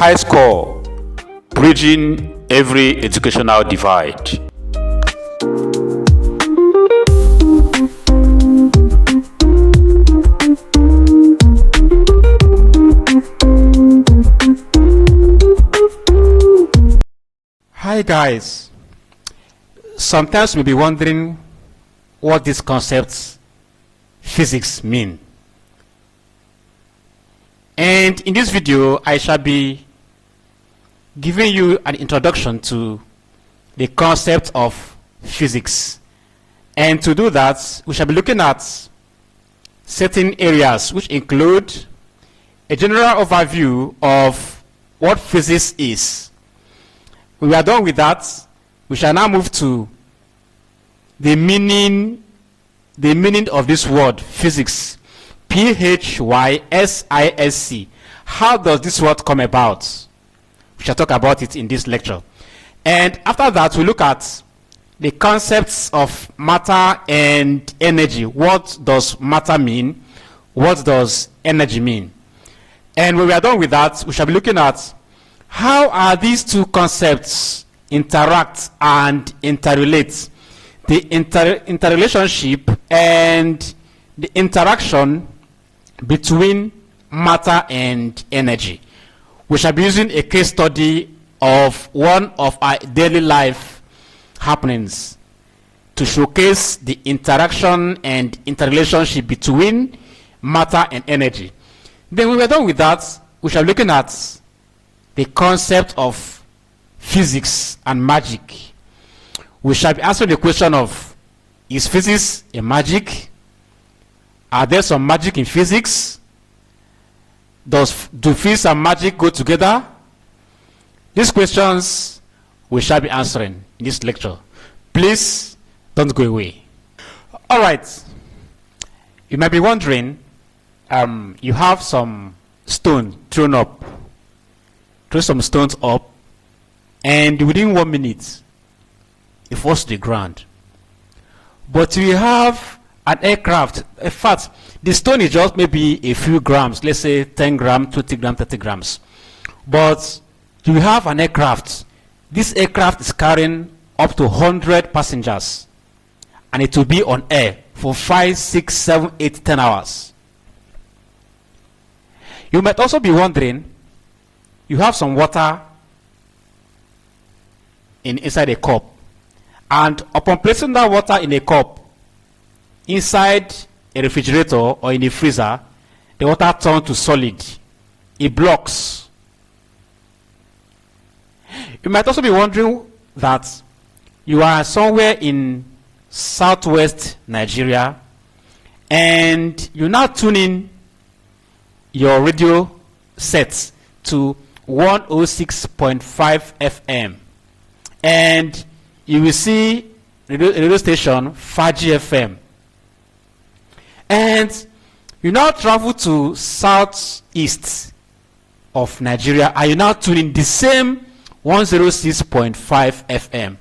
high score, bridging every educational divide. Hi guys, sometimes you may be wondering what these concepts physics mean, and in this video I shall be giving you an introduction to the concept of physics, and to do that we shall be looking at certain areas which include a general overview of what physics is. When we are done with that, we shall now move to the meaning of this word physics. P-H-Y-S-I-S-C. How does this word come about? We shall talk about it in this lecture. And after that, we look at the concepts of matter and energy. What does matter mean? What does energy mean? And when we are done with that, we shall be looking at how are these two concepts interact and interrelate, the interrelationship and the interaction between matter and energy. We shall be using a case study of one of our daily life happenings to showcase the interaction and interrelationship between matter and energy. Then when we're done with that, we shall be looking at the concept of physics and magic. We shall be answering the question of, is physics a magic? Are there some magic in physics? Do physics and magic go together? These questions we shall be answering in this lecture. Please don't go away. All right. You might be wondering, you have some stone thrown up. Throw some stones up, and within 1 minute it falls to the ground. But we have an aircraft. In fact, the stone is just maybe a few grams, let's say 10 grams, 20 grams, 30 grams. But you have an aircraft. This aircraft is carrying up to 100 passengers, and it will be on air for 5, 6, 7, 8, 10 hours. You might also be wondering, you have some water inside a cup, and upon placing that water in a cup inside a refrigerator or in a freezer, the water turns to solid. It blocks. You might also be wondering that you are somewhere in southwest Nigeria, and you now tune in your radio sets to 106.5 FM, and you will see radio station Faji FM, and you now travel to southeast of Nigeria, and you now tune in the same 106.5 FM.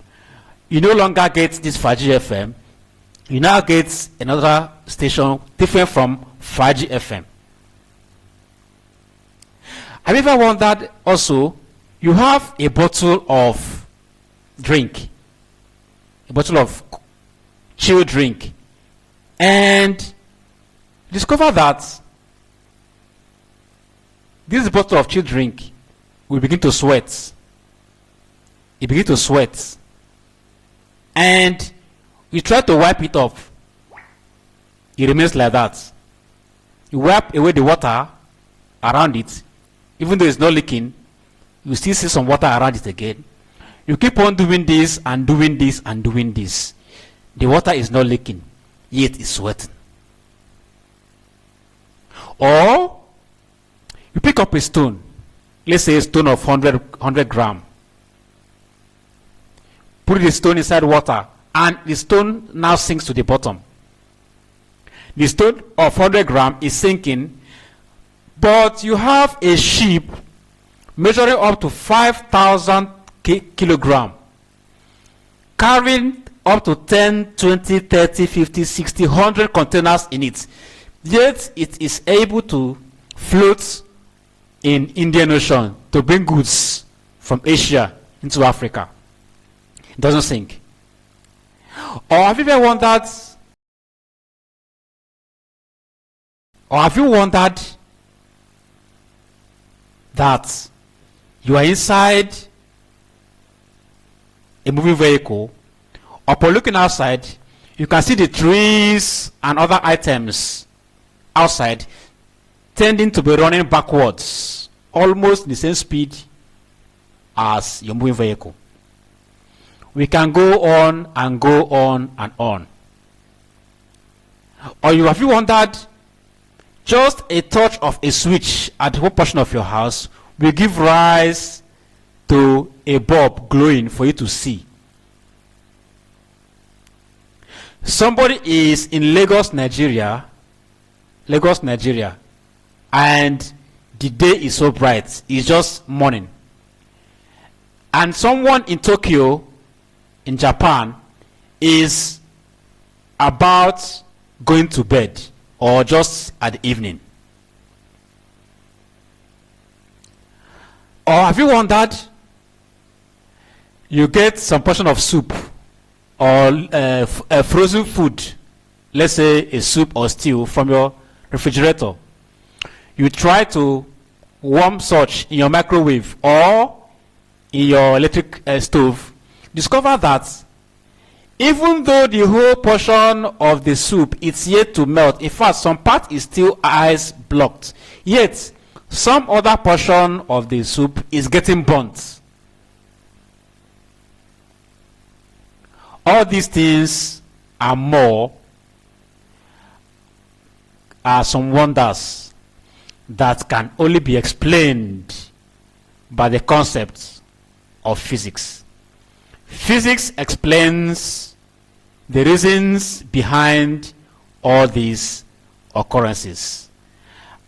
You no longer get this Faji FM, you now get another station different from Faji FM. Have you ever wondered also, you have a bottle of drink, a bottle of chilled drink, and discover that this bottle of chilled drink will begin to sweat. It begins to sweat, and you try to wipe it off. It remains like that. You wipe away the water around it. Even though it's not leaking, you still see some water around it again. You keep on doing this and doing this and doing this. The water is not leaking, yet it's sweating. Or you pick up a stone, let's say a stone of 100 grams. Put the stone inside water, and the stone now sinks to the bottom. The stone of 100 grams is sinking, but you have a ship measuring up to 5,000 kilograms, carrying up to 10, 20, 30, 50, 60, 100 containers in it. Yet it is able to float in Indian Ocean to bring goods from Asia into Africa. It doesn't sink. Or have you ever wondered, that you are inside a moving vehicle, upon looking outside, you can see the trees and other items outside tending to be running backwards, almost the same speed as your moving vehicle. We can go on and go on and on. Or have you wondered, just a touch of a switch at one portion of your house will give rise to a bulb glowing for you to see. Somebody is in Lagos, Nigeria, and the day is so bright, it's just morning. And someone in Tokyo, in Japan, is about going to bed or just at the evening. Or have you wondered, you get some portion of soup or a frozen food, let's say a soup or stew from your refrigerator. You try to warm such in your microwave or in your electric stove, discover that even though the whole portion of the soup is yet to melt, in fact some part is still ice blocked, yet some other portion of the soup is getting burnt. All these things and more are some wonders that can only be explained by the concept of physics. Physics explains the reasons behind all these occurrences.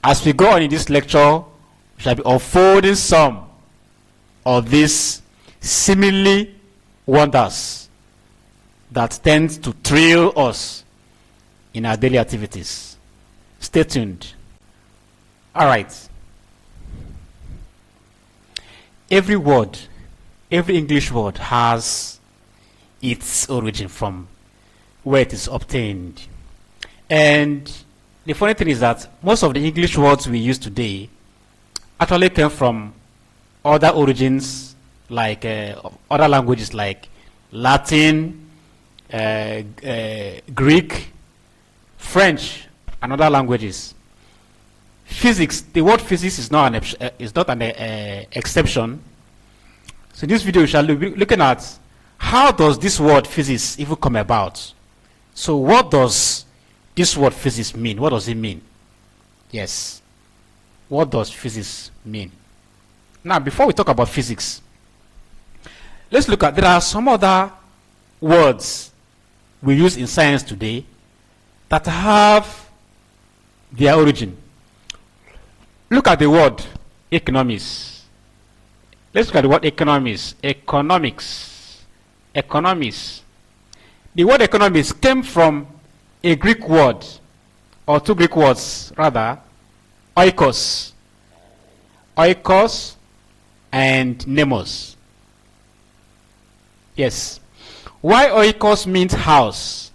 As we go on in this lecture, we shall be unfolding some of these seemingly wonders that tend to thrill us in our daily activities. Stay tuned. All right. Every word, every English word has its origin from where it is obtained. And the funny thing is that most of the English words we use today actually came from other origins, like other languages like Latin, Greek, French, and other languages. Physics, the word physics is not an exception. So in this video we shall be looking at how does this word physics even come about. So what does this word physics mean? What does it mean? Yes. What does physics mean? Now before we talk about physics, let's look at, there are some other words we use in science today that have their origin. Look at the word economics. Let's look at the word economics. Economics. The word economics came from a Greek word, or two Greek words rather, oikos. Oikos and nemos. Yes. Why oikos means house,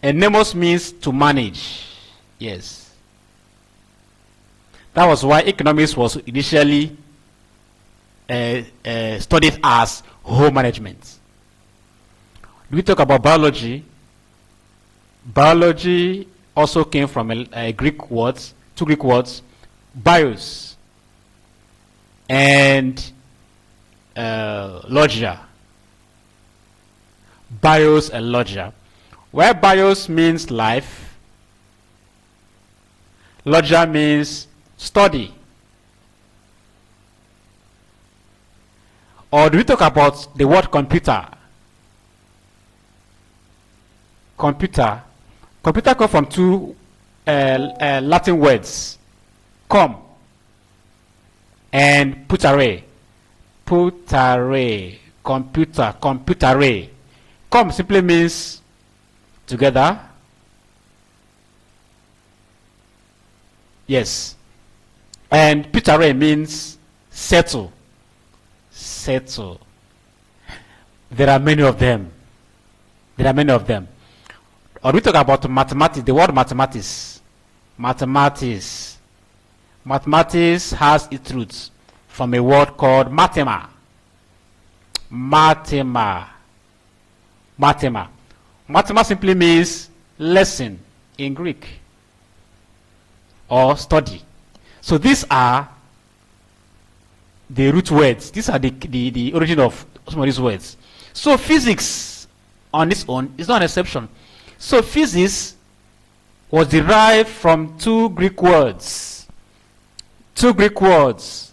and nemos means to manage. Yes. That was why economics was initially studied as home management. We talk about biology. Biology also came from a Greek words, two Greek words, bios and logia. Bios and logia. Where bios means life, logia means study. Or do we talk about the word computer? Computer comes from two Latin words, com and putare. Putare, computer, computere. Com simply means together. Yes. And pitare means settle. Settle. There are many of them. There are many of them. Or we talk about mathematics, the word mathematics. Mathematics. Mathematics has its roots from a word called mathema. Mathema. Mathema. Mathema simply means lesson in Greek or study. So these are the root words. These are the origin of some of these words. So physics on its own is not an exception. So physics was derived from two Greek words. Two Greek words.